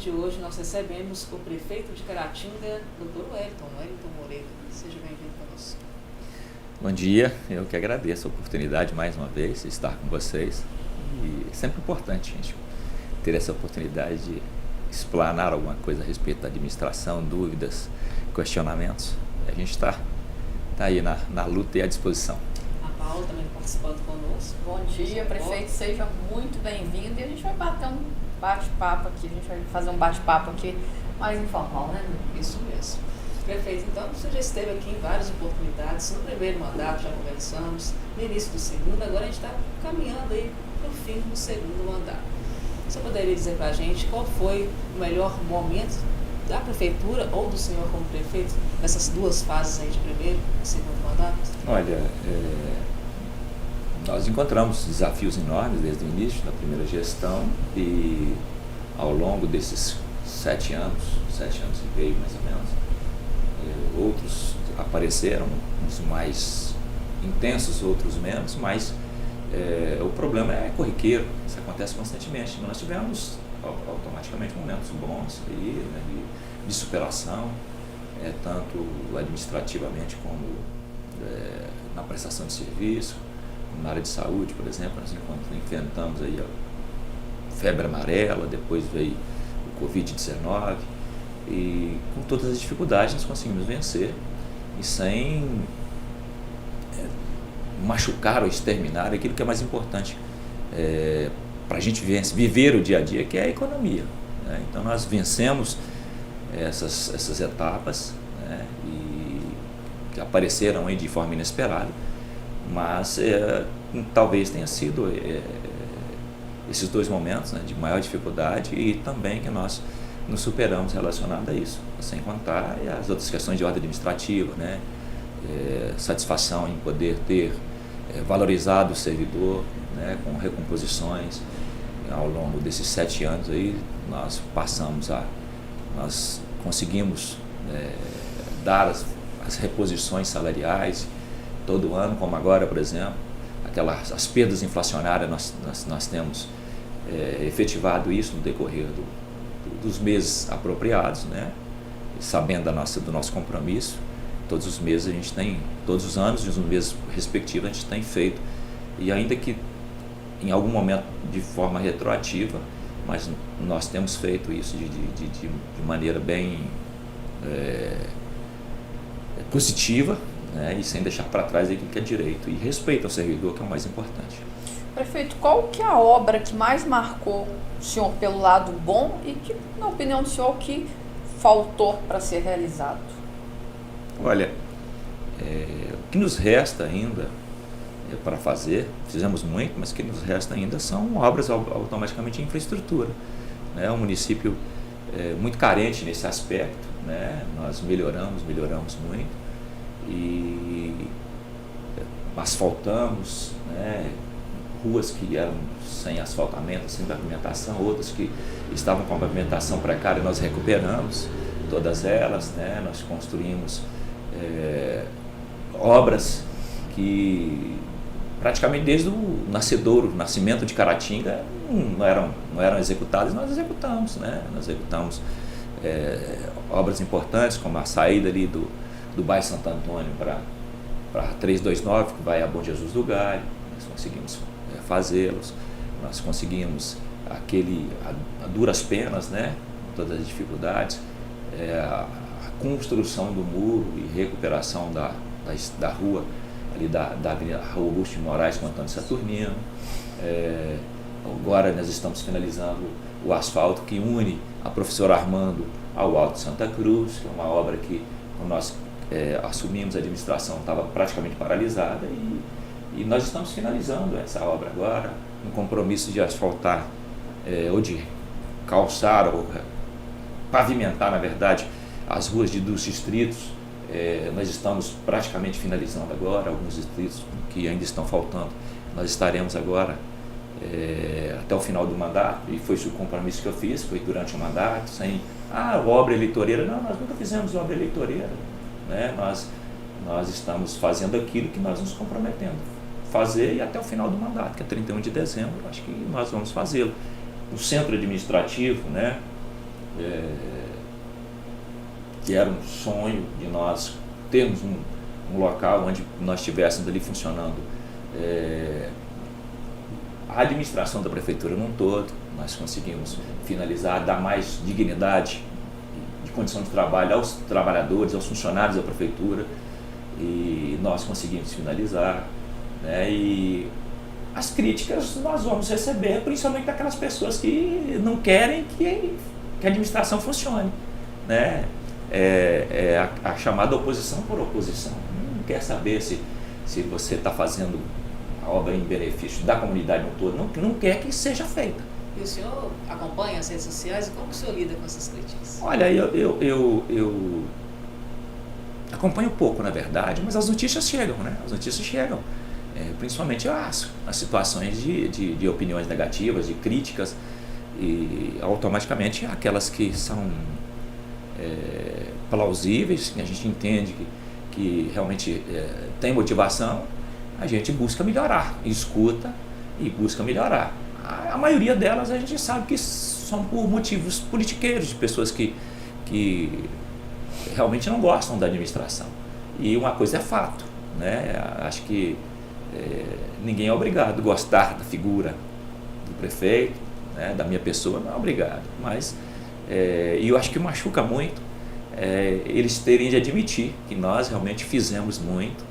de hoje nós recebemos o prefeito de Caratinga, Dr. Wellington Moreira. Seja bem-vindo conosco. Bom dia, eu que agradeço a oportunidade mais uma vez de estar com vocês. E é sempre importante, gente, ter essa oportunidade de explanar alguma coisa a respeito da administração, dúvidas, questionamentos. A gente está aí na luta e à disposição. A Paula também participando conosco. Bom dia, prefeito, seja muito bem-vindo. E a gente vai bater um bate-papo aqui, a gente vai fazer um bate-papo aqui mais informal, né? Isso mesmo. Prefeito, então, você já esteve aqui em várias oportunidades, no primeiro mandato já conversamos, no início do segundo, agora a gente está caminhando aí para o fim do segundo mandato. Você poderia dizer para a gente qual foi o melhor momento da prefeitura ou do senhor como prefeito nessas duas fases aí de primeiro e segundo mandato? Olha, nós encontramos desafios enormes desde o início da primeira gestão e ao longo desses 7 anos e meio mais ou menos, outros apareceram, uns mais intensos, outros menos, mas o problema é corriqueiro, isso acontece constantemente. Nós tivemos automaticamente momentos bons aí, né, de superação, tanto administrativamente como na prestação de serviço, na área de saúde, por exemplo. Nós enfrentamos aí a febre amarela, depois veio o Covid-19, e com todas as dificuldades nós conseguimos vencer e sem machucar ou exterminar aquilo que é mais importante para a gente viver o dia a dia, que é a economia, né? Então nós vencemos essas etapas, né, e que apareceram aí de forma inesperada, mas talvez tenha sido esses dois momentos, né, de maior dificuldade e também que nós nos superamos relacionado a isso, sem contar as outras questões de ordem administrativa, né, satisfação em poder ter valorizado o servidor, né, com recomposições. Ao longo desses 7 anos aí, nós conseguimos dar as reposições salariais todo ano, como agora, por exemplo, as perdas inflacionárias, nós temos efetivado isso no decorrer dos meses apropriados, né, sabendo do nosso compromisso. Todos os meses a gente tem, todos os anos, nos meses respectivos, a gente tem feito, e ainda que em algum momento de forma retroativa, mas nós temos feito isso de maneira bem positiva, né, e sem deixar para trás aquilo que é direito, e respeito ao servidor, que é o mais importante. Prefeito, qual que é a obra que mais marcou o senhor pelo lado bom e que, na opinião do senhor, que faltou para ser realizado? Olha, o que nos resta ainda para fazer, fizemos muito, mas o que nos resta ainda são obras automaticamente de infraestrutura, né? Um município muito carente nesse aspecto, né? Nós melhoramos muito e asfaltamos, né, ruas que eram sem asfaltamento, sem pavimentação, outras que estavam com a pavimentação precária, nós recuperamos todas elas, né? Nós construímos obras que praticamente desde o nascimento de Caratinga não eram executadas, nós executamos, né? Nós executamos obras importantes, como a saída ali do bairro Santo Antônio para 329, que vai a Bom Jesus do Galho. Nós conseguimos fazê-los, nós conseguimos a duras penas, né, com todas as dificuldades, a construção do muro e recuperação da rua, ali da Avenida Rua Augusto de Moraes com Antônio Saturnino. Agora nós estamos finalizando o asfalto que une a Professor Armando ao Alto de Santa Cruz, que é uma obra que, quando nós assumimos a administração, estava praticamente paralisada, e nós estamos finalizando essa obra agora, um compromisso de asfaltar, ou de calçar, ou pavimentar, na verdade, as ruas dos distritos. Nós estamos praticamente finalizando agora, alguns distritos que ainda estão faltando, nós estaremos agora até o final do mandato, e foi o compromisso que eu fiz, foi durante o mandato, sem obra eleitoreira. Não, nós nunca fizemos obra eleitoreira, né? Nós estamos fazendo aquilo que nós nos comprometemos fazer, e até o final do mandato, que é 31 de dezembro, acho que nós vamos fazê-lo. O centro administrativo, né, que era um sonho de nós termos um local onde nós estivéssemos ali funcionando a administração da prefeitura num todo. Nós conseguimos finalizar, dar mais dignidade de condição de trabalho aos trabalhadores, aos funcionários da prefeitura, e nós conseguimos finalizar, né? E as críticas nós vamos receber, principalmente daquelas pessoas que não querem que a administração funcione, né? A chamada oposição por oposição. Não quer saber se você está fazendo a obra em benefício da comunidade no todo, não quer que seja feita. E o senhor acompanha as redes sociais e como que o senhor lida com essas críticas? Olha, eu acompanho pouco, na verdade, mas as notícias chegam, né? As notícias chegam, principalmente as situações de opiniões negativas, de críticas, e automaticamente aquelas que são plausíveis, que a gente entende que realmente tem motivação, a gente busca melhorar, escuta e busca melhorar. A maioria delas a gente sabe que são por motivos politiqueiros, de pessoas que realmente não gostam da administração. E uma coisa é fato, né? Acho que ninguém é obrigado a gostar da figura do prefeito, né? Da minha pessoa, não é obrigado. Mas eu acho que machuca muito eles terem de admitir que nós realmente fizemos muito,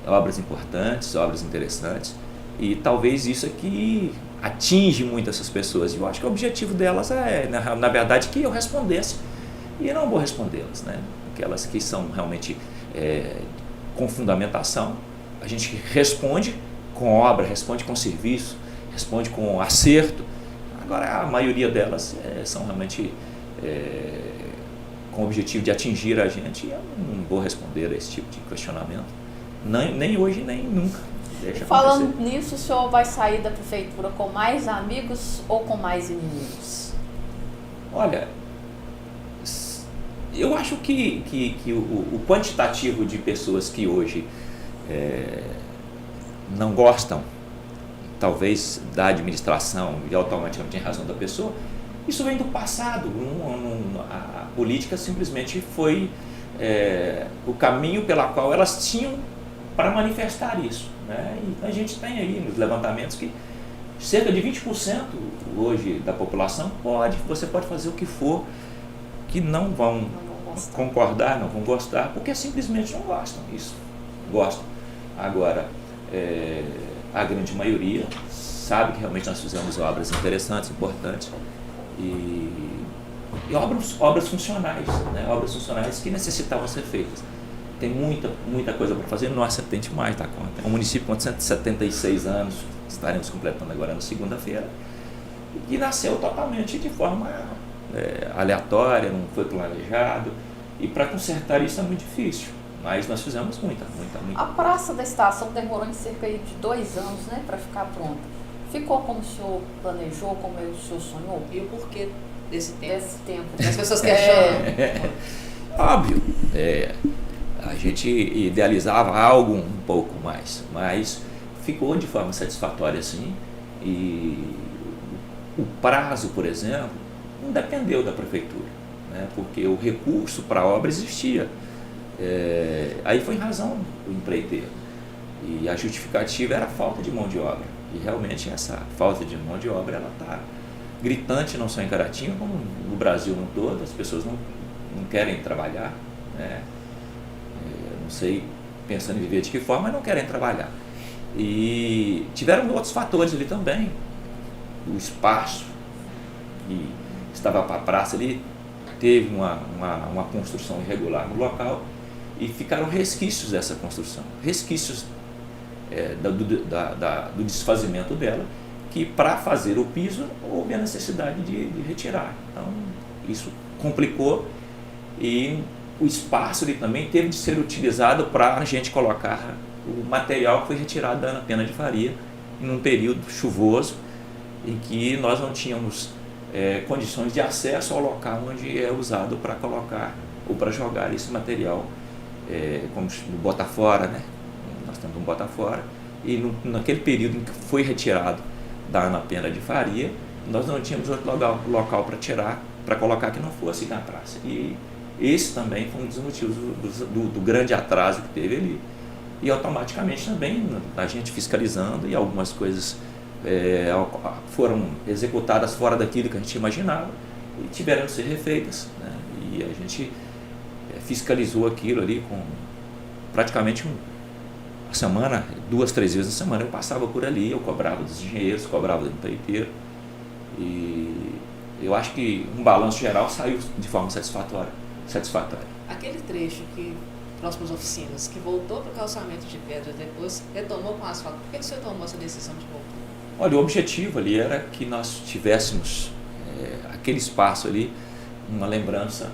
obras importantes, obras interessantes, e talvez isso aqui atinge muito essas pessoas. E eu acho que o objetivo delas na verdade, que eu respondesse, e eu não vou respondê-las, né? Aquelas que são realmente com fundamentação, a gente responde com obra, responde com serviço, responde com acerto. Agora, a maioria delas são realmente com o objetivo de atingir a gente, e eu não vou responder a esse tipo de questionamento, nem hoje, nem nunca. Falando nisso, o senhor vai sair da prefeitura com mais amigos ou com mais inimigos? Olha, eu acho que o quantitativo de pessoas que hoje não gostam, talvez, da administração e automaticamente em razão da pessoa, isso vem do passado. A política simplesmente foi o caminho pela qual elas tinham para manifestar isso, né? E a gente tem aí nos levantamentos que cerca de 20% hoje da população você pode fazer o que for, que não vão concordar, não vão gostar, porque simplesmente não gostam. Isso, gostam. Agora, a grande maioria sabe que realmente nós fizemos obras interessantes, importantes, e obras funcionais, né? Obras funcionais que necessitavam ser feitas. Tem muita coisa para fazer, não atende mais da conta. É um município com 176 anos, estaremos completando agora na segunda-feira, e nasceu totalmente de forma aleatória, não foi planejado, e para consertar isso é muito difícil, mas nós fizemos muita. A praça da estação demorou em cerca de 2 anos, né, para ficar pronta. Ficou como o senhor planejou, como o senhor sonhou? E o porquê desse tempo? Desse tempo. As pessoas questionam. Óbvio, a gente idealizava algo um pouco mais, mas ficou de forma satisfatória, sim. E o prazo, por exemplo, não dependeu da prefeitura, né? Porque o recurso para a obra existia. Aí foi em razão do empreiteiro, e a justificativa era a falta de mão de obra. E realmente essa falta de mão de obra está gritante, não só em Caratinga, como no Brasil no todo. As pessoas não querem trabalhar, né? Não sei, pensando em viver de que forma, mas não querem trabalhar. E tiveram outros fatores ali também. O espaço que estava para a praça ali teve uma construção irregular no local, e ficaram resquícios dessa construção, resquícios do desfazimento dela, que para fazer o piso houve a necessidade de retirar. Então isso complicou, e o espaço ali também teve de ser utilizado para a gente colocar o material que foi retirado da Ana Pena de Faria em um período chuvoso, em que nós não tínhamos condições de acesso ao local onde é usado para colocar ou para jogar esse material, como no Botafora, né? Nós temos um Botafora, e naquele período em que foi retirado da Ana Pena de Faria, nós não tínhamos outro local para tirar, para colocar que não fosse na praça. E esse também foi um dos motivos do grande atraso que teve ali. E automaticamente também a gente fiscalizando, e algumas coisas foram executadas fora daquilo que a gente imaginava e tiveram que ser refeitas, né? E a gente fiscalizou aquilo ali com praticamente uma semana, 2, 3 vezes na semana eu passava por ali, eu cobrava dos engenheiros, cobrava do empreiteiro, e eu acho que um balanço geral saiu de forma satisfatória. Aquele trecho que próximo às oficinas, que voltou para o calçamento de pedra depois, retomou com asfalto. Por que você tomou essa decisão de voltar? Olha, o objetivo ali era que nós tivéssemos aquele espaço ali, uma lembrança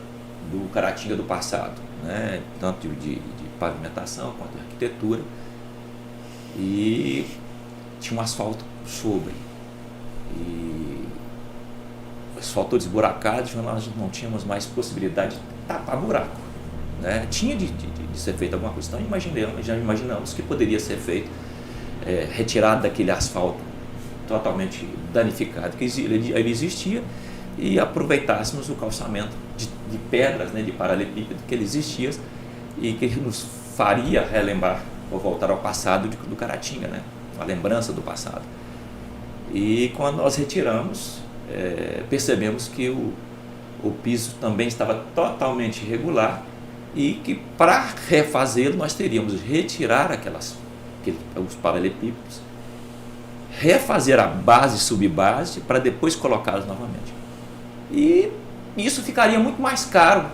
do Caratinga do passado, né? Tanto de pavimentação quanto de arquitetura, e tinha um asfalto sobre, e o asfalto todo esburacado, nós não tínhamos mais possibilidade de tapar buraco, né? Tinha de ser feito alguma coisa, então já imaginamos que poderia ser feito, retirado daquele asfalto totalmente danificado que ele existia, e aproveitássemos o calçamento de pedras, né, de paralelepípedo que ele existia e que nos faria relembrar ou voltar ao passado do Caratinga, né, a lembrança do passado. E quando nós retiramos, percebemos que o piso também estava totalmente irregular e que para refazê-lo nós teríamos de retirar os paralelepípedos, refazer a base e subbase para depois colocá-los novamente. E isso ficaria muito mais caro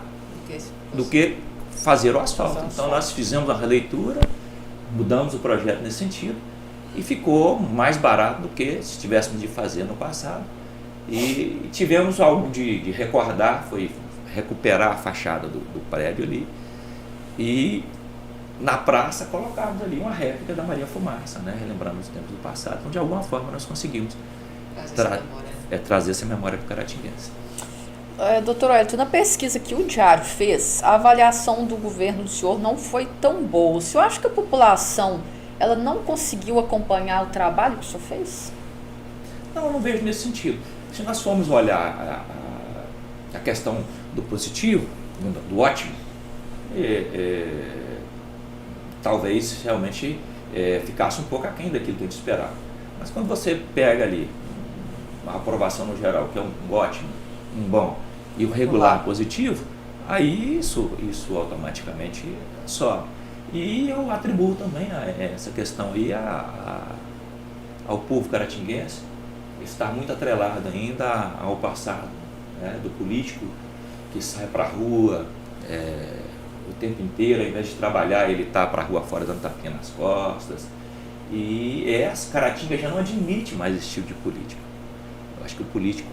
do que fazer o asfalto. Então nós fizemos a releitura, mudamos o projeto nesse sentido e ficou mais barato do que se tivéssemos de fazer no passado. E tivemos algo de recordar, foi recuperar a fachada do prédio ali, e na praça colocamos ali uma réplica da Maria Fumaça, né? Relembrando os tempos do passado. Então, de alguma forma, nós conseguimos trazer essa memória para o caratinguense. Doutor Wellington, na pesquisa que o Diário fez, a avaliação do governo do senhor não foi tão boa. O senhor acha que a população ela não conseguiu acompanhar o trabalho que o senhor fez? Não, eu não vejo nesse sentido. Se nós formos olhar a questão do positivo, do ótimo, talvez realmente ficasse um pouco aquém daquilo que a gente esperava. Mas quando você pega ali uma aprovação no geral, que é um ótimo, um bom e o regular positivo, aí isso automaticamente sobe. E eu atribuo também essa questão aí ao povo caratinguense estar muito atrelado ainda ao passado, né, do político que sai para a rua o tempo inteiro, ao invés de trabalhar, ele está para a rua fora dando tapinha nas costas. E essa Caratinga já não admite mais esse tipo de política. Eu acho que o político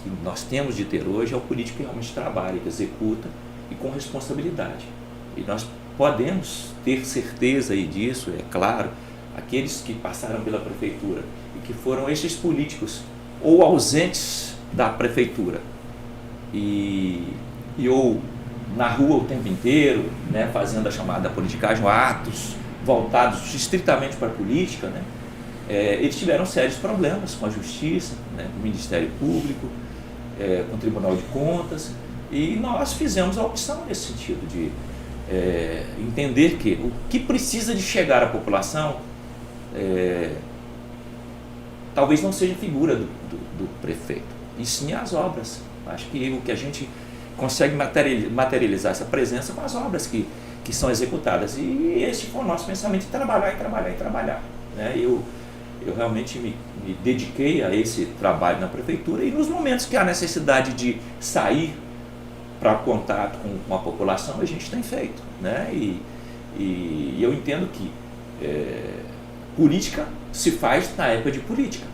que nós temos de ter hoje é o político que realmente trabalha, que executa e com responsabilidade. E nós podemos ter certeza aí disso, é claro, aqueles que passaram pela prefeitura e que foram esses políticos ou ausentes da prefeitura ou na rua o tempo inteiro, né, fazendo a chamada politicagem, atos voltados estritamente para a política, né, eles tiveram sérios problemas com a Justiça, né, com o Ministério Público, com o Tribunal de Contas, e nós fizemos a opção nesse sentido de entender que o que precisa de chegar à população talvez não seja a figura do prefeito, e sim as obras. Acho que o que a gente consegue materializar essa presença com as obras que são executadas. E esse foi o nosso pensamento, de trabalhar, né? Eu realmente me dediquei a esse trabalho na prefeitura, e nos momentos que há necessidade de sair para contato com a população, a gente tem feito, né? E eu entendo que política se faz na época de política,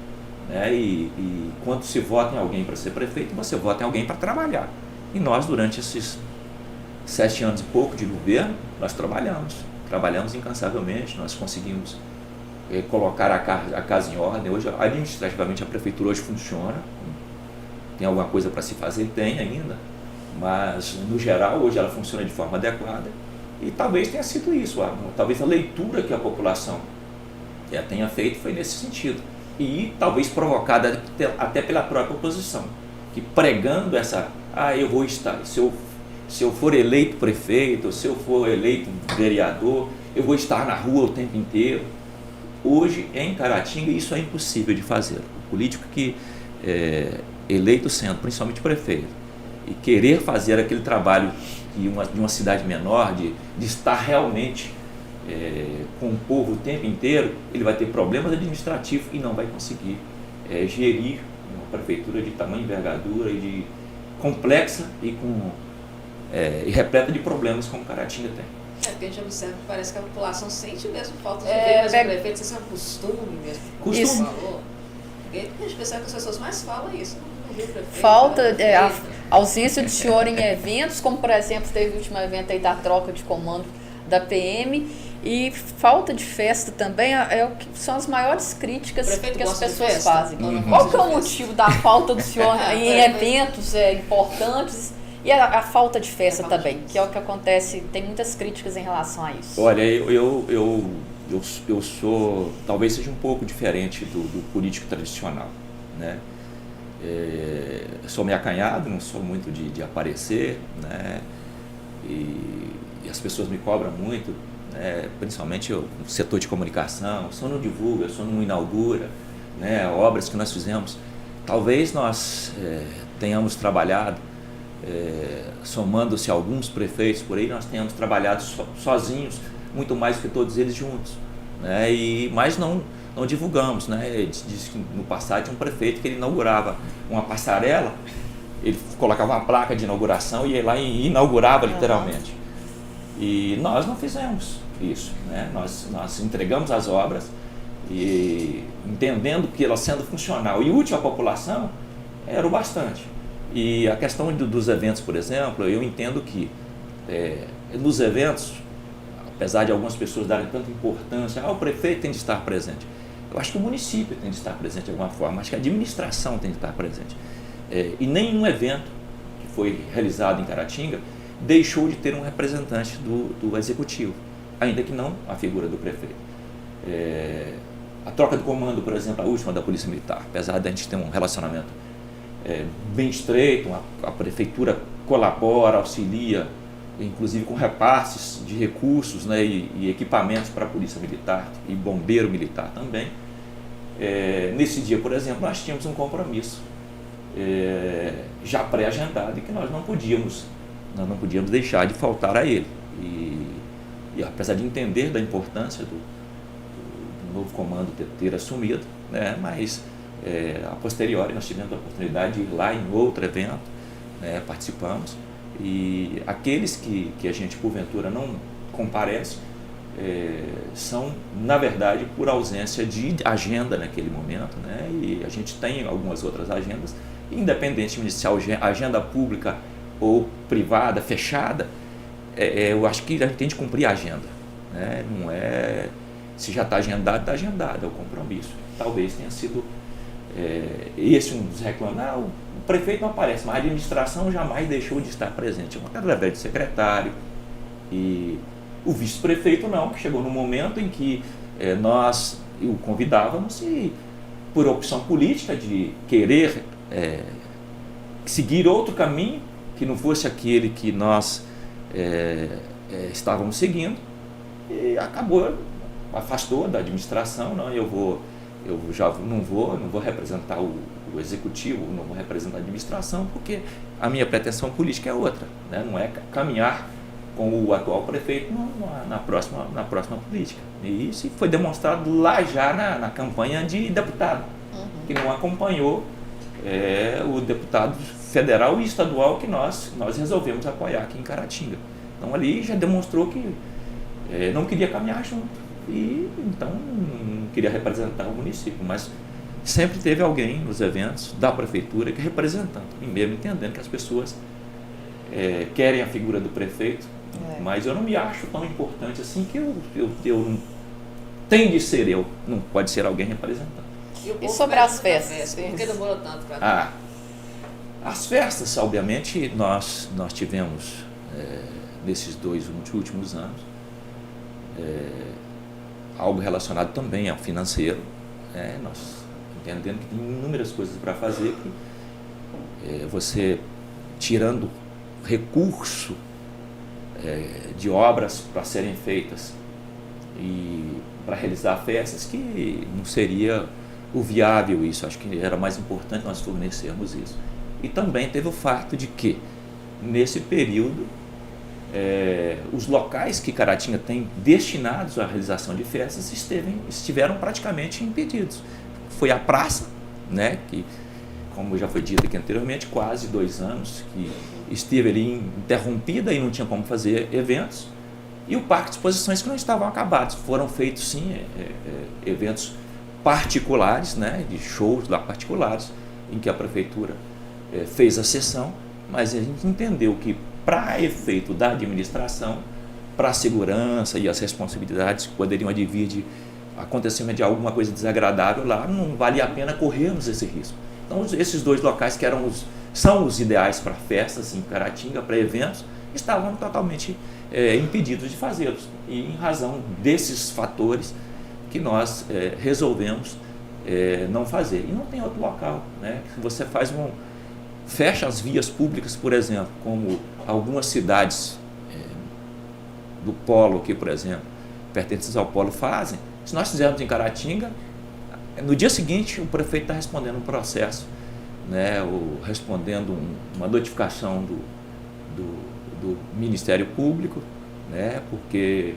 né? E quando se vota em alguém para ser prefeito, você vota em alguém para trabalhar. E nós, durante esses 7 anos e pouco de governo, nós trabalhamos incansavelmente, nós conseguimos colocar a casa em ordem. Hoje, administrativamente, a prefeitura hoje funciona. Tem alguma coisa para se fazer? Tem ainda, mas no geral hoje ela funciona de forma adequada, e talvez tenha sido isso, talvez a leitura que a população tenha feito foi nesse sentido, e talvez provocada até pela própria oposição, que pregando essa eu vou estar, se eu for eleito prefeito, se eu for eleito vereador, eu vou estar na rua o tempo inteiro. Hoje, em Caratinga, isso é impossível de fazer. O político que eleito sendo, principalmente prefeito, e querer fazer aquele trabalho de uma cidade menor, de estar realmente com o povo o tempo inteiro, ele vai ter problemas administrativos e não vai conseguir gerir uma prefeitura de tamanha envergadura e de complexa e repleta de problemas como Caratinga tem. Porque a gente observa que parece que a população sente mesmo falta de ver, mas o prefeito, isso é um costume mesmo. Costume. Porque a gente percebe que as pessoas mais falam isso, não viu o prefeito. Falta, a ausência do senhor em eventos, como por exemplo teve o último evento aí da troca de comando da PM, e falta de festa também são as maiores críticas que as pessoas fazem. Qual que é o motivo da falta do senhor em eventos importantes e a falta de festa também, que é o que acontece, tem muitas críticas em relação a isso? Olha, eu sou, talvez seja um pouco diferente do político tradicional, né? Eu sou meio acanhado, não sou muito de aparecer, né? E as pessoas me cobram muito, né? Principalmente no setor de comunicação, só não divulga, só não inaugura, né? Obras que nós fizemos. Talvez nós tenhamos trabalhado, somando-se alguns prefeitos por aí, nós tenhamos trabalhado sozinhos, muito mais que todos eles juntos, né? Mas não divulgamos, né? Diz que no passado tinha um prefeito que ele inaugurava uma passarela, ele colocava uma placa de inauguração e ia lá e inaugurava literalmente. E nós não fizemos isso, né? Nós entregamos as obras e entendendo que ela sendo funcional e útil à população era o bastante. E a questão dos eventos, por exemplo, eu entendo que nos eventos, apesar de algumas pessoas darem tanta importância, o prefeito tem de estar presente. Eu acho que o município tem de estar presente de alguma forma, acho que a administração tem de estar presente. E nenhum evento que foi realizado em Caratinga deixou de ter um representante do executivo, ainda que não a figura do prefeito. A troca de comando, por exemplo, a última da Polícia Militar, apesar de a gente ter um relacionamento bem estreito, a prefeitura colabora, auxilia, inclusive com repasses de recursos, né, e equipamentos para a Polícia Militar e Bombeiro Militar também. Nesse dia, por exemplo, nós tínhamos um compromisso já pré-agendado e que nós não podíamos deixar de faltar a ele. E apesar de entender da importância do novo comando ter assumido, né, mas a posteriori nós tivemos a oportunidade de ir lá em outro evento, né, participamos, e aqueles que a gente porventura não comparece são, na verdade, por ausência de agenda naquele momento, né, e a gente tem algumas outras agendas, independentemente se a agenda pública ou privada, fechada, eu acho que a gente tem de cumprir a agenda, né, não é se já está agendado, é o compromisso. Talvez tenha sido esse um dos reclames. O prefeito não aparece, mas a administração jamais deixou de estar presente, através do secretário. E o vice-prefeito não, que chegou no momento em que nós o convidávamos e, por opção política de querer seguir outro caminho, que não fosse aquele que nós estávamos seguindo, e afastou da administração. Não, eu já não vou representar o executivo, não vou representar a administração, porque a minha pretensão política é outra, né? Não é caminhar com o atual prefeito na próxima política. E isso foi demonstrado lá já na campanha de deputado, que não acompanhou o deputado federal e estadual que nós resolvemos apoiar aqui em Caratinga. Então ali já demonstrou que não queria caminhar junto. E então não queria representar o município, mas sempre teve alguém nos eventos da prefeitura que representando, e mesmo entendendo que as pessoas querem a figura do prefeito, mas eu não me acho tão importante assim que eu não tem de ser eu, não pode ser alguém representando. E sobre as festas? Por que demorou tanto para as festas, obviamente, nós tivemos nesses 2 últimos anos algo relacionado também ao financeiro, nós entendendo que tem inúmeras coisas para fazer, que você tirando recurso de obras para serem feitas e para realizar festas, que não seria o viável isso. Acho que era mais importante nós fornecermos isso. E também teve o fato de que, nesse período, os locais que Caratinga tem destinados à realização de festas estiveram praticamente impedidos. Foi a praça, né, que, como já foi dito aqui anteriormente, quase 2 anos que esteve ali interrompida e não tinha como fazer eventos, e o parque de exposições que não estavam acabados. Foram feitos sim eventos particulares, né, de shows lá particulares, em que a prefeitura fez a cessão, mas a gente entendeu que, para efeito da administração, para a segurança e as responsabilidades que poderiam advir de acontecimento de alguma coisa desagradável lá, não valia a pena corrermos esse risco. Então, esses 2 locais que são os ideais para festas em Caratinga, para eventos, estavam totalmente impedidos de fazê-los. E em razão desses fatores que nós resolvemos não fazer. E não tem outro local, né? Você fecha as vias públicas, por exemplo, como algumas cidades do polo aqui, por exemplo, pertencentes ao polo fazem. Se nós fizermos em Caratinga, no dia seguinte o prefeito está respondendo um processo, né, respondendo uma notificação do Ministério Público, né, porque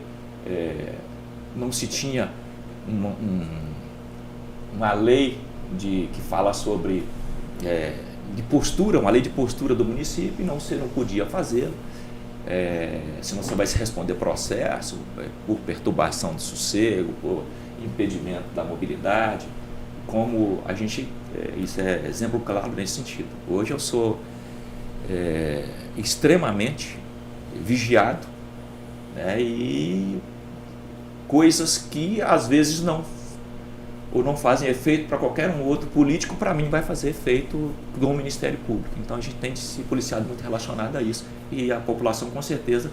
não se tinha uma lei que fala sobre de postura, uma lei de postura do município, e você não podia fazê-lo. Senão você vai se responder processo por perturbação de sossego, por impedimento da mobilidade. Como a gente, isso é exemplo claro nesse sentido. Hoje eu sou extremamente vigiado, né, e coisas que às vezes não fazem efeito para qualquer outro político, para mim vai fazer efeito do Ministério Público. Então a gente tem de se policiar muito relacionado a isso, e a população com certeza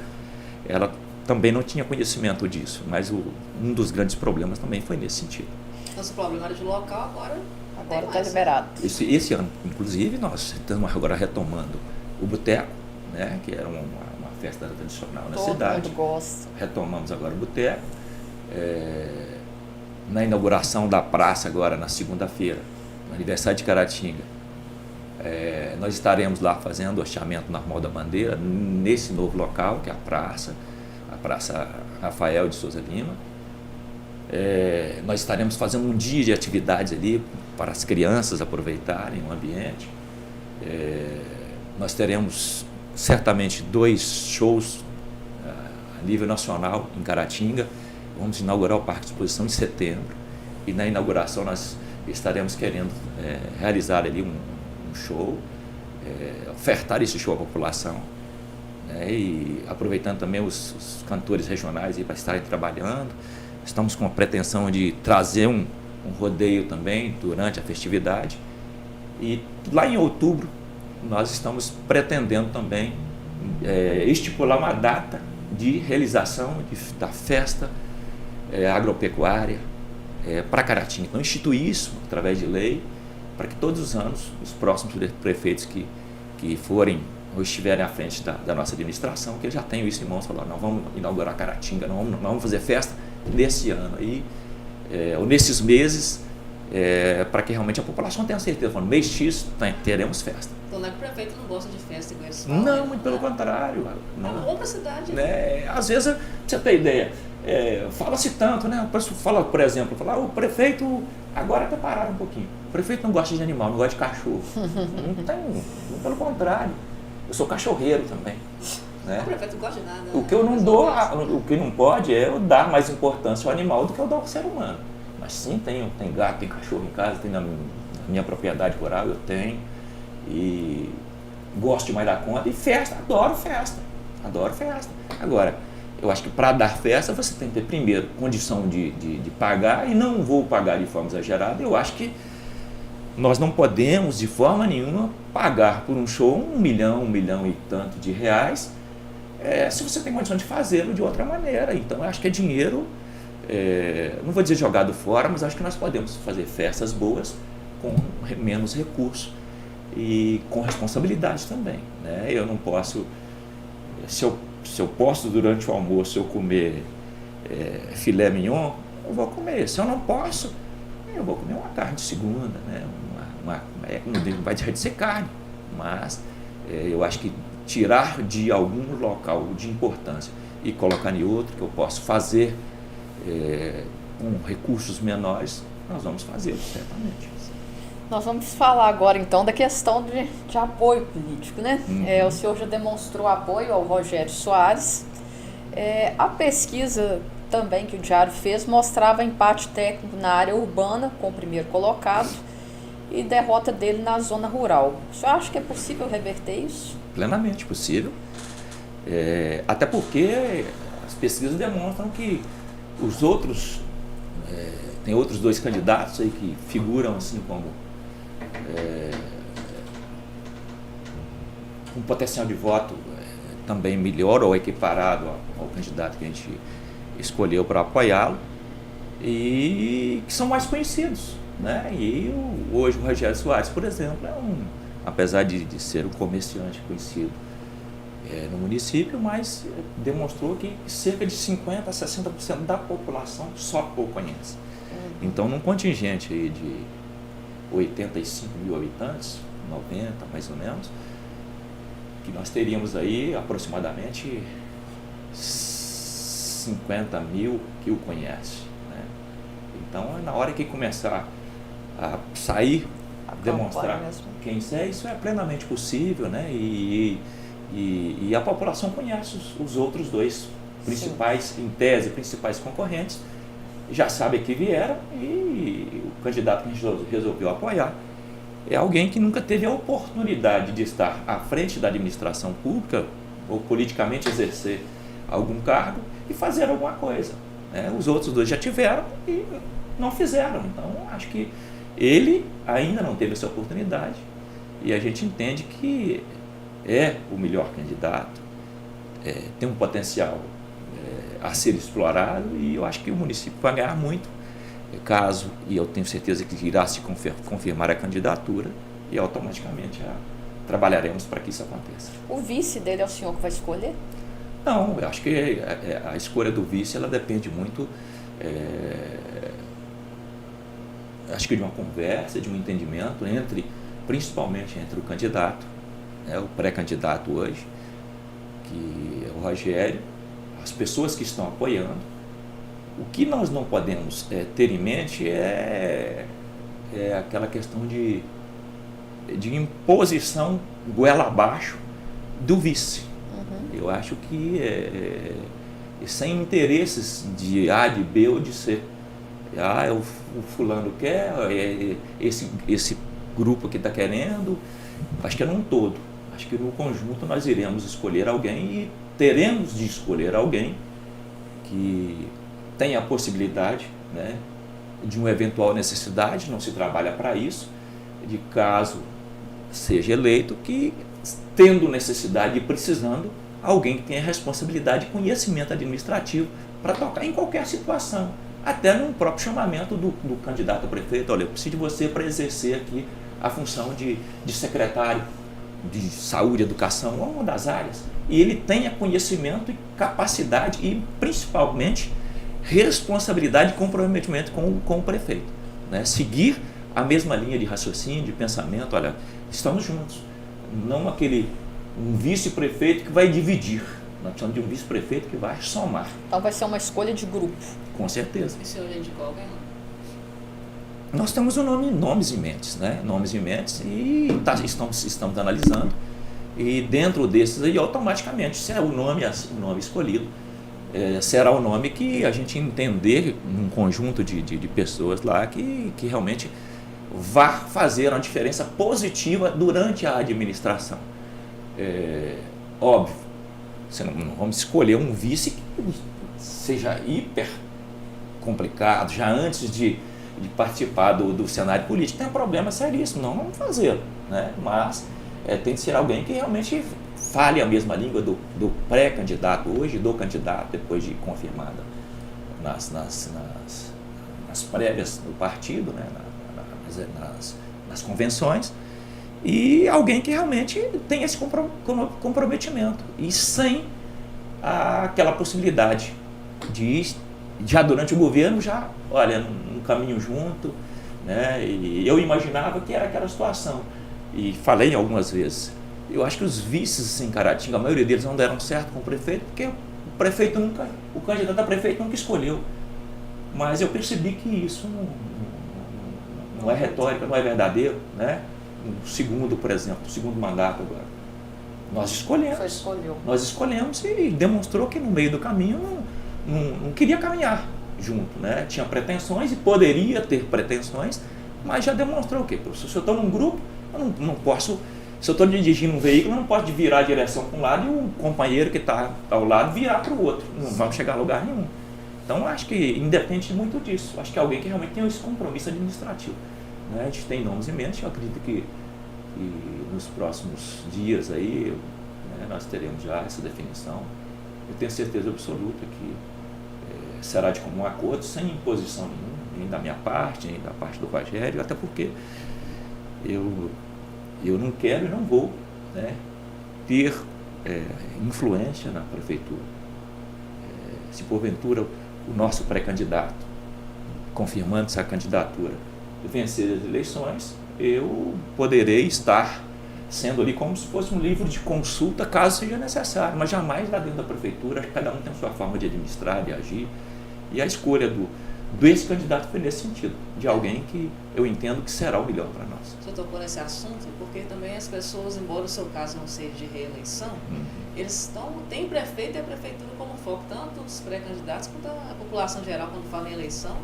ela também não tinha conhecimento disso, mas um dos grandes problemas também foi nesse sentido. Nosso problema era de local, agora está liberado. Esse ano, inclusive, nós estamos agora retomando o boteco, né, que era uma festa tradicional na cidade. Todo mundo gosta. Retomamos agora o boteco. Na inauguração da praça agora na segunda-feira, no aniversário de Caratinga, nós estaremos lá fazendo o hasteamento normal da bandeira nesse novo local, que é a Praça Rafael de Souza Lima. Nós estaremos fazendo um dia de atividades ali para as crianças aproveitarem o ambiente. Nós teremos certamente 2 shows a nível nacional em Caratinga. Vamos inaugurar o Parque de Exposição em setembro, e na inauguração nós estaremos querendo realizar ali um show, ofertar esse show à população, né, e aproveitando também os cantores regionais para estarem trabalhando. Estamos com a pretensão de trazer um rodeio também durante a festividade, e lá em outubro nós estamos pretendendo também estipular uma data de realização da festa agropecuária para Caratinga. Então, instituir isso através de lei, para que todos os anos os próximos prefeitos que forem ou estiverem à frente da nossa administração, que eles já tenham isso em mãos, falar: não vamos inaugurar Caratinga, não vamos fazer festa nesse ano aí, ou nesses meses, para que realmente a população tenha certeza, falando, mês X teremos festa. Então não é que o prefeito não gosta de festa igual eles falam? Não, muito pelo contrário. Não. Outra cidade. Né? Às vezes, pra você ter ideia, fala-se tanto, né? Fala, por exemplo, o prefeito, agora até pararam um pouquinho, o prefeito não gosta de animal, não gosta de cachorro. Não tem, pelo contrário, eu sou cachorreiro também. Né? O prefeito não gosta de nada. O que eu não dou, o que não pode é eu dar mais importância ao animal do que eu dou ao ser humano. Mas sim, tem gato, tem cachorro em casa, tem na minha propriedade rural, eu tenho, e gosto demais da conta. E festa, adoro festa. Agora, eu acho que para dar festa você tem que ter primeiro condição de pagar, e não vou pagar de forma exagerada. Eu acho que nós não podemos de forma nenhuma pagar por um show 1 milhão e tanto de reais, se você tem condição de fazê-lo de outra maneira. Então eu acho que é dinheiro, não vou dizer jogado fora, mas acho que nós podemos fazer festas boas com menos recursos. e com responsabilidade também, né? Eu não posso, se eu posso durante o almoço eu comer filé mignon, eu vou comer. Se eu não posso, eu vou comer uma carne de segunda, né? Não vai deixar de ser carne, mas eu acho que tirar de algum local de importância e colocar em outro que eu posso fazer com recursos menores, nós vamos fazê-lo, certamente. Nós vamos falar agora então da questão de apoio político, né? O senhor já demonstrou apoio ao Rogério Soares. A pesquisa também que o Diário fez mostrava empate técnico na área urbana com o primeiro colocado e derrota dele na zona rural. O senhor acha que é possível reverter isso? Plenamente possível, até porque as pesquisas demonstram que os outros, tem outros dois candidatos aí que figuram assim como um potencial de voto também melhor ou equiparado ao candidato que a gente escolheu para apoiá-lo e que são mais conhecidos, né? E hoje o Rogério Soares, por exemplo, apesar de ser um comerciante conhecido no município, mas demonstrou que cerca de 50% a 60% da população só o conhece. Então, num contingente aí de 85 mil habitantes, 90 mais ou menos, que nós teríamos aí aproximadamente 50 mil que o conhece, né? Então, na hora que começar a sair, a demonstrar quem é, isso é plenamente possível, né? E a população conhece os outros dois principais, em tese, principais concorrentes, já sabe que vieram e o candidato que a gente resolveu apoiar é alguém que nunca teve a oportunidade de estar à frente da administração pública ou politicamente exercer algum cargo e fazer alguma coisa, né? Os outros dois já tiveram e não fizeram. Então, acho que ele ainda não teve essa oportunidade e a gente entende que é o melhor candidato, tem um potencial a ser explorado e eu acho que o município vai ganhar muito caso, e eu tenho certeza que irá se confirmar a candidatura e automaticamente trabalharemos para que isso aconteça. O vice dele é o senhor que vai escolher? Não, eu acho que a escolha do vice ela depende muito, acho que de uma conversa, de um entendimento principalmente entre o candidato, o pré-candidato hoje, que é o Rogério, as pessoas que estão apoiando. O que nós não podemos ter em mente é aquela questão de imposição goela abaixo do vice. Eu acho que sem interesses de A, de B ou de C. O fulano quer, esse grupo que está querendo, acho que é num todo. Acho que no conjunto nós iremos escolher alguém e teremos de escolher alguém que tenha a possibilidade, né, de uma eventual necessidade, não se trabalha para isso, de caso seja eleito, que tendo necessidade e precisando, alguém que tenha responsabilidade e conhecimento administrativo para tocar em qualquer situação, até no próprio chamamento do candidato a prefeito. Olha, eu preciso de você para exercer aqui a função de secretário de saúde, educação, uma das áreas, e ele tenha conhecimento e capacidade e principalmente responsabilidade e comprometimento com o prefeito, né? Seguir a mesma linha de raciocínio, de pensamento. Olha, estamos juntos, não um vice-prefeito que vai dividir, nós precisamos de um vice-prefeito que vai somar. Então vai ser uma escolha de grupo. Com certeza. E o senhor já indicou alguém? Nós temos nomes em mente, né? Nomes em mente e estamos analisando, e dentro desses aí automaticamente será o nome escolhido, será o nome que a gente entender num conjunto de pessoas lá que realmente vá fazer uma diferença positiva durante a administração. Óbvio, não vamos escolher um vice que seja hiper complicado já antes de participar do cenário político. Tem um problema seríssimo, não vamos fazê-lo, né? Mas tem que ser alguém que realmente fale a mesma língua do pré-candidato hoje, do candidato depois de confirmada nas prévias do partido, né? nas convenções, e alguém que realmente tem esse comprometimento e sem aquela possibilidade de já durante o governo já, olha, um caminho junto, né? E eu imaginava que era aquela situação e falei algumas vezes, eu acho que os vices em Caratinga, a maioria deles não deram certo com o prefeito, porque o candidato a prefeito nunca escolheu, mas eu percebi que isso não é retórica, não é verdadeiro, né? O segundo, por exemplo, o segundo mandato agora, nós escolhemos e demonstrou que no meio do caminho não queria caminhar junto, né? Tinha pretensões e poderia ter pretensões, mas já demonstrou o quê? Se eu estou num grupo, eu não posso, se eu estou dirigindo um veículo, eu não posso virar a direção para um lado e o companheiro que está ao lado virar para o outro, não vamos chegar a lugar nenhum. Então acho que independe muito disso, acho que alguém que realmente tem esse compromisso administrativo, né? A gente tem nomes em mente, eu acredito que nos próximos dias aí, né, nós teremos já essa definição. Eu tenho certeza absoluta que será de comum acordo, sem imposição nenhuma, nem da minha parte, nem da parte do Rogério, até porque eu não quero e não vou, né, ter influência na prefeitura. Se porventura o nosso pré-candidato, confirmando essa candidatura, vencer as eleições, eu poderei estar sendo ali como se fosse um livro de consulta, caso seja necessário, mas jamais lá dentro da prefeitura. Cada um tem a sua forma de administrar, de agir, e a escolha desse candidato foi nesse sentido, de alguém que eu entendo que será o melhor para nós. Você tocou nesse assunto, porque também as pessoas, embora o seu caso não seja de reeleição, eles têm prefeito e a prefeitura como foco, tanto os pré-candidatos quanto a população geral, quando fala em eleição,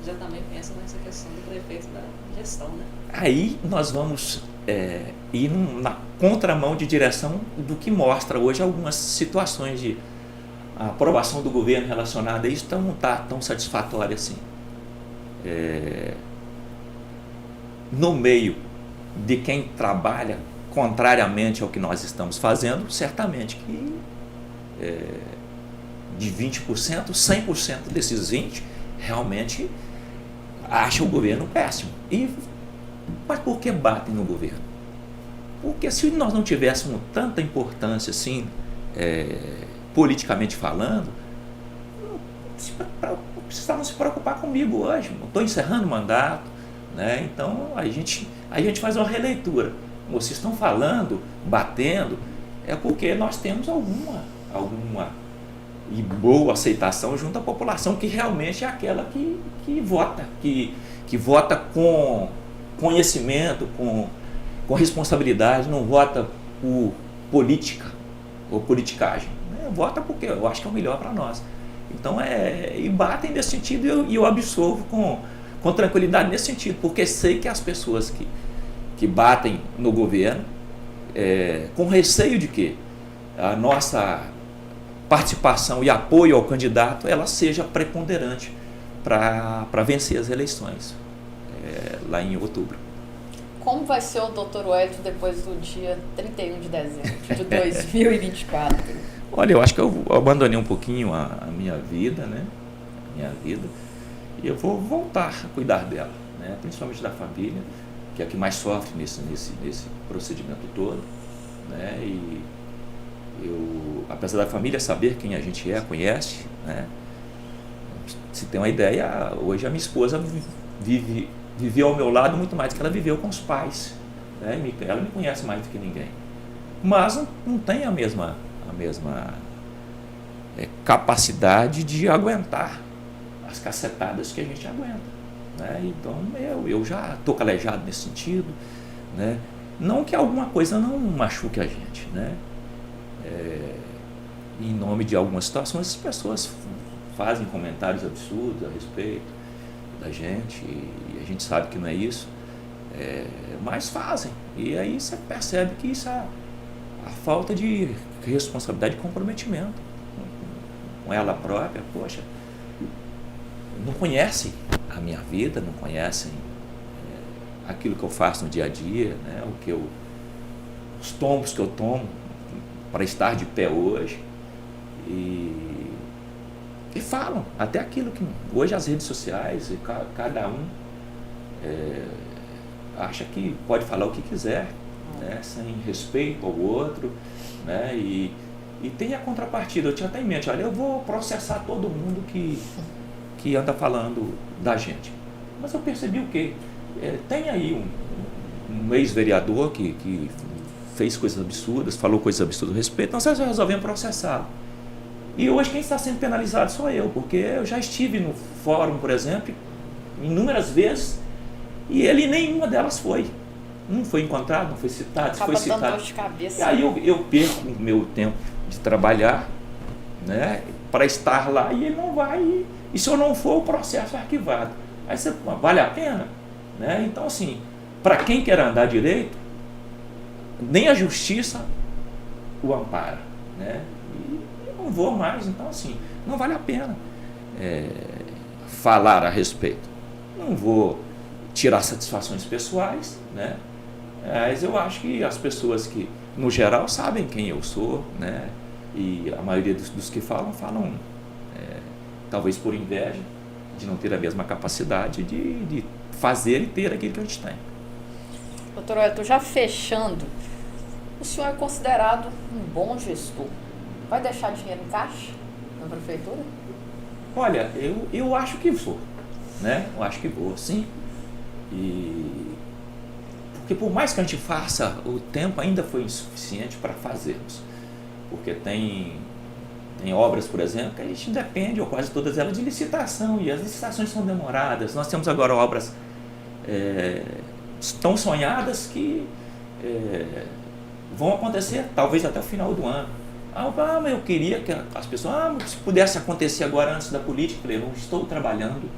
já também pensa nessa questão do prefeito da gestão, né? Aí nós vamos ir na contramão de direção do que mostra hoje algumas situações de a aprovação do governo relacionada a isso não está tão satisfatória assim. No meio de quem trabalha contrariamente ao que nós estamos fazendo, certamente que de 20%, 100% desses 20% realmente acham o governo péssimo. Mas por que batem no governo? Porque se nós não tivéssemos tanta importância assim, politicamente falando, não precisavam se preocupar comigo hoje. Não estou encerrando o mandato, né? Então a gente faz uma releitura. Vocês estão falando, batendo, é porque nós temos alguma e boa aceitação junto à população, que realmente é aquela que vota, que vota com conhecimento, com responsabilidade, não vota por política ou politicagem, né? Vota porque eu acho que é o melhor para nós. Então e batem nesse sentido e eu absolvo com tranquilidade nesse sentido, porque sei que as pessoas que batem no governo, com receio de que a nossa participação e apoio ao candidato ela seja preponderante para vencer as eleições lá em outubro. Como vai ser o Dr. Wellington depois do dia 31 de dezembro de 2024? Olha, eu acho que eu abandonei um pouquinho a minha vida, né? E eu vou voltar a cuidar dela, né? Principalmente da família, que é a que mais sofre nesse procedimento todo, né? E apesar da família saber quem a gente conhece, né? Se tem uma ideia, hoje a minha esposa viveu ao meu lado muito mais do que ela viveu com os pais, né? Ela me conhece mais do que ninguém, mas não tem a mesma capacidade de aguentar as cacetadas que a gente aguenta, né? Então eu já estou calejado nesse sentido, né? Não que alguma coisa não machuque a gente, né? Em nome de algumas situações, as pessoas fazem comentários absurdos a respeito da gente, e a gente sabe que não é isso, mas fazem, e aí você percebe que isso é a falta de responsabilidade e comprometimento com ela própria. Poxa, não conhecem a minha vida, não conhecem aquilo que eu faço no dia a dia, né? Os tombos que eu tomo para estar de pé hoje, e falam até aquilo que hoje as redes sociais, cada um acha que pode falar o que quiser, né, sem respeito ao outro, né, e tem a contrapartida. Eu tinha até em mente, olha, eu vou processar todo mundo que anda falando da gente. Mas eu percebi o quê? Tem aí um ex-vereador que fez coisas absurdas, falou coisas absurdas a respeito, então nós resolvemos processá-lo. E hoje quem está sendo penalizado sou eu, porque eu já estive no fórum, por exemplo, inúmeras vezes, e ele nenhuma delas foi. Não foi encontrado, não foi citado, se foi citado. Dor de cabeça. E aí eu perco o meu tempo de trabalhar, né, para estar lá, e ele não vai, e se eu não for, o processo é arquivado. Aí você, vale a pena? Né? Então, assim, para quem quer andar direito, nem a justiça o ampara, né? E eu não vou mais, então, assim, não vale a pena falar a respeito. Não vou tirar satisfações pessoais, né? Mas eu acho que as pessoas que, no geral, sabem quem eu sou, né? E a maioria dos que falam talvez por inveja de não ter a mesma capacidade de fazer e ter aquilo que a gente tem. Doutor Wellington, já fechando, o senhor é considerado um bom gestor. Vai deixar dinheiro em caixa na prefeitura? Olha, eu acho que vou, né? Eu acho que vou, sim. Porque por mais que a gente faça, o tempo ainda foi insuficiente para fazermos. Porque tem obras, por exemplo, que a gente depende, ou quase todas elas, de licitação, e as licitações são demoradas. Nós temos agora obras tão sonhadas que vão acontecer talvez até o final do ano. Mas eu queria que as pessoas, se pudesse acontecer agora antes da política. Eu falei, eu não estou trabalhando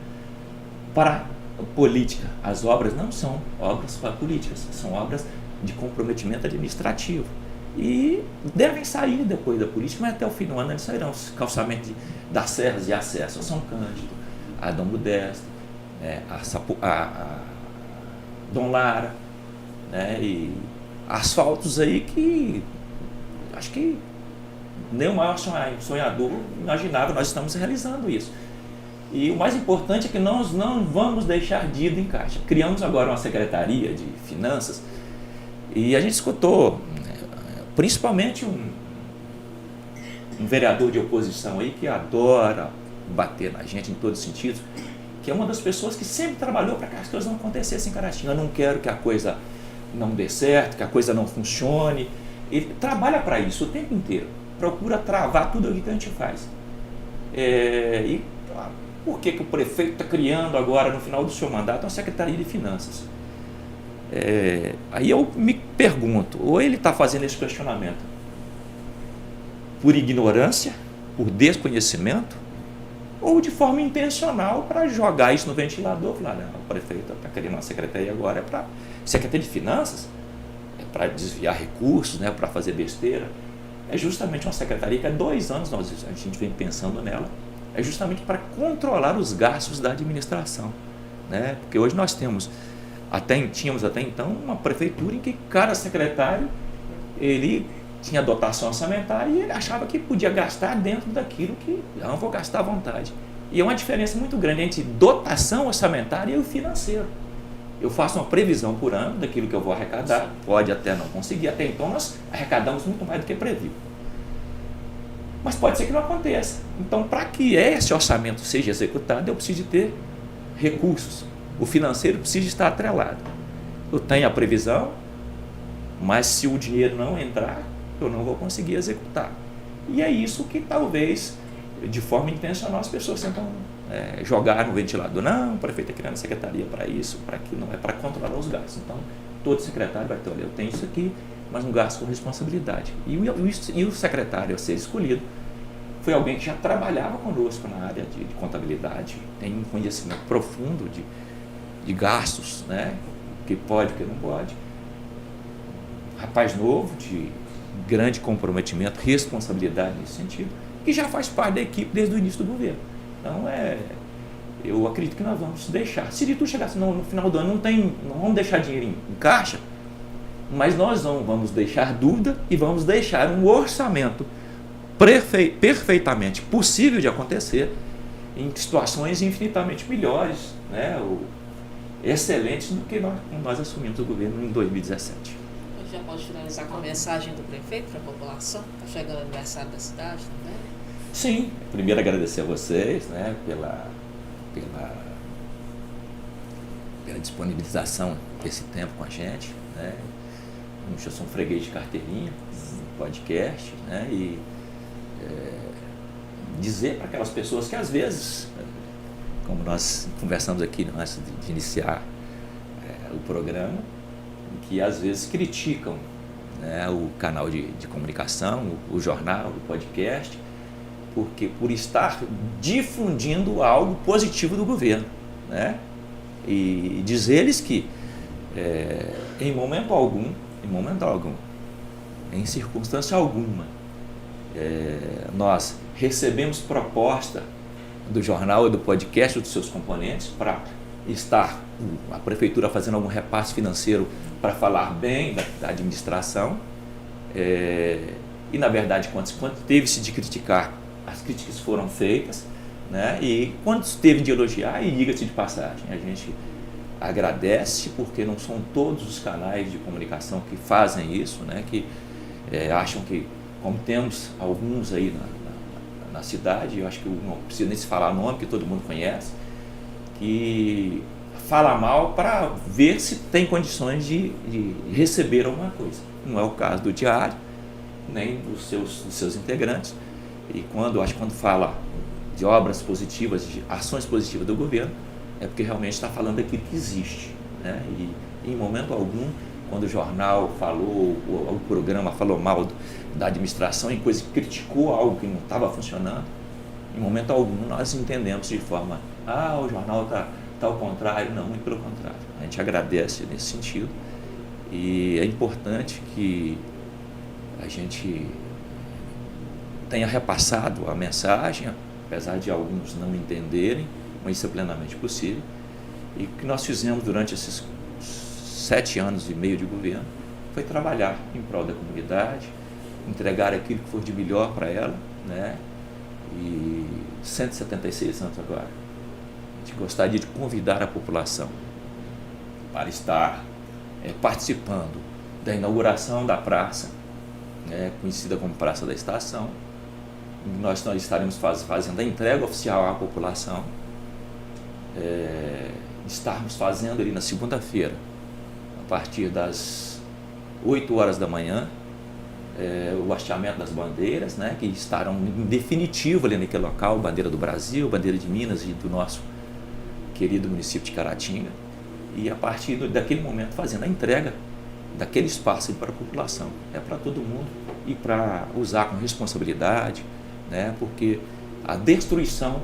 para a política. As obras não são obras para políticas, são obras de comprometimento administrativo. E devem sair depois da política, mas até o fim do ano eles sairão. Os calçamentos das serras de acesso a São Cândido, a Dom Modesto, a Dom Lara, né, e asfaltos aí que acho que nem o maior sonhador imaginava. Nós estamos realizando isso. E o mais importante é que nós não vamos deixar dinheiro em caixa. Criamos agora uma secretaria de finanças e a gente escutou principalmente um vereador de oposição aí que adora bater na gente em todos os sentidos, que é uma das pessoas que sempre trabalhou para que as coisas não acontecessem em Caratinga. Eu não quero que a coisa não dê certo, que a coisa não funcione. Ele trabalha para isso o tempo inteiro, procura travar tudo o que a gente faz. Por que o prefeito está criando agora, no final do seu mandato, uma Secretaria de Finanças? Aí eu me pergunto, ou ele está fazendo esse questionamento por ignorância, por desconhecimento, ou de forma intencional para jogar isso no ventilador. Falar, não, o prefeito está querendo uma secretaria agora, é para Secretaria de Finanças, é para desviar recursos, né, para fazer besteira. É justamente uma secretaria que há 2 anos a gente vem pensando nela, é justamente para controlar os gastos da administração, né? Porque hoje nós tínhamos até então uma prefeitura em que cada secretário ele tinha dotação orçamentária e ele achava que podia gastar dentro daquilo que não vou gastar à vontade. E é uma diferença muito grande entre dotação orçamentária e o financeiro. Eu faço uma previsão por ano daquilo que eu vou arrecadar, pode até não conseguir, até então nós arrecadamos muito mais do que previu. Mas pode ser que não aconteça. Então, para que esse orçamento seja executado, eu preciso de ter recursos. O financeiro precisa estar atrelado. Eu tenho a previsão, mas se o dinheiro não entrar, eu não vou conseguir executar. E é isso que talvez, de forma intencional, as pessoas tentam jogar no ventilador. Não, o prefeito está criando secretaria para isso, para aquilo, não é para controlar os gastos. Então, todo secretário vai ter, olha, eu tenho isso aqui, mas não gasto com responsabilidade. E o secretário a ser escolhido foi alguém que já trabalhava conosco na área de contabilidade, tem um conhecimento profundo de gastos, né? O que pode, o que não pode. Rapaz novo, de grande comprometimento, responsabilidade nesse sentido, que já faz parte da equipe desde o início do governo. Então, eu acredito que nós vamos deixar. Se de tudo chegasse no final do ano, não vamos deixar dinheiro em caixa, mas nós não vamos deixar dúvida e vamos deixar um orçamento perfeitamente possível de acontecer em situações infinitamente melhores, né, excelentes do que nós assumimos o governo em 2017. já pode finalizar com a mensagem do prefeito para a população. Está chegando o aniversário da cidade também. Sim, primeiro agradecer a vocês, né, pela disponibilização desse tempo com a gente, né. Eu sou um freguês de carteirinha, um podcast, né, e dizer para aquelas pessoas que às vezes, como nós conversamos aqui antes de iniciar o programa, que às vezes criticam, né, o canal de comunicação, o jornal, o podcast, porque por estar difundindo algo positivo do governo, né? E dizer-lhes que em momento algum, em circunstância alguma, nós recebemos proposta do jornal e do podcast dos seus componentes para estar a prefeitura fazendo algum repasse financeiro para falar bem da administração, e na verdade quando teve-se de criticar, as críticas foram feitas, né? E quando teve de elogiar, e diga-se de passagem, a gente agradece, porque não são todos os canais de comunicação que fazem isso, né? Que acham que, como temos alguns aí na cidade, eu acho que não precisa nem se falar nome, que todo mundo conhece, que fala mal para ver se tem condições de receber alguma coisa. Não é o caso do Diário, nem dos seus integrantes. E quando fala de obras positivas, de ações positivas do governo, é porque realmente está falando daquilo que existe, né? E em momento algum, quando o jornal falou, o programa falou mal da administração, em coisa que criticou algo que não estava funcionando, em momento algum nós entendemos de forma, o jornal está ao contrário. Não, muito pelo contrário. A gente agradece nesse sentido, e é importante que a gente tenha repassado a mensagem, apesar de alguns não entenderem, mas isso é plenamente possível. E o que nós fizemos durante esses 7 anos e meio de governo foi trabalhar em prol da comunidade, entregar aquilo que for de melhor para ela, né? E 176 anos agora, a gente gostaria de convidar a população para estar participando da inauguração da praça, né, conhecida como Praça da Estação. Nós estaremos fazendo a entrega oficial à população, estarmos fazendo ali na segunda-feira, a partir das 8 horas da manhã, o hasteamento das bandeiras, né, que estarão em definitivo ali naquele local, bandeira do Brasil, bandeira de Minas e do nosso querido município de Caratinga, e a partir daquele momento fazendo a entrega daquele espaço para a população. É para todo mundo, e para usar com responsabilidade, né, porque a destruição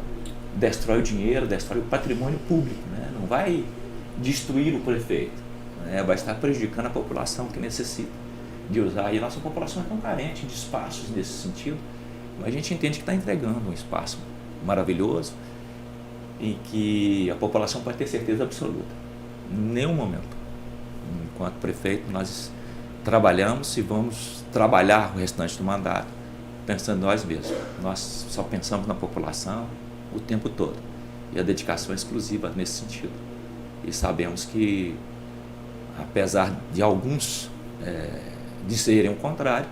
destrói o dinheiro, destrói o patrimônio público, né, não vai destruir o prefeito, né, vai estar prejudicando a população que necessita de usar. E a nossa população é tão carente de espaços nesse sentido, mas a gente entende que está entregando um espaço maravilhoso em que a população pode ter certeza absoluta. Em nenhum momento, enquanto prefeito, nós trabalhamos e vamos trabalhar o restante do mandato pensando em nós mesmos. Nós só pensamos na população o tempo todo, e a dedicação é exclusiva nesse sentido. E sabemos que, apesar de alguns dizerem o contrário,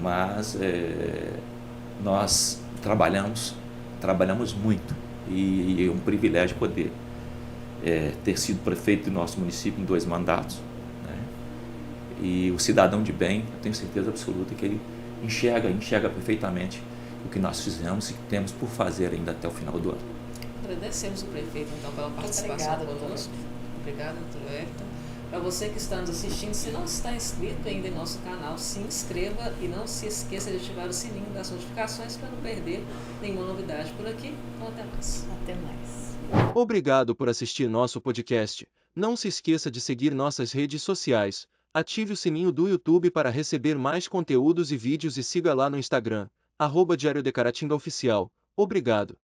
mas nós trabalhamos muito, e é um privilégio poder ter sido prefeito do nosso município em 2 mandatos, né? E o cidadão de bem, eu tenho certeza absoluta que ele enxerga perfeitamente o que nós fizemos e que temos por fazer ainda até o final do ano. Agradecemos o prefeito, então, pela participação conosco. Obrigada, doutor Wellington. Para você que está nos assistindo, se não está inscrito ainda em nosso canal, se inscreva e não se esqueça de ativar o sininho das notificações para não perder nenhuma novidade por aqui. Então, até mais. Até mais. Obrigado por assistir nosso podcast. Não se esqueça de seguir nossas redes sociais. Ative o sininho do YouTube para receber mais conteúdos e vídeos, e siga lá no Instagram, @Diário de Caratinga Oficial. Obrigado.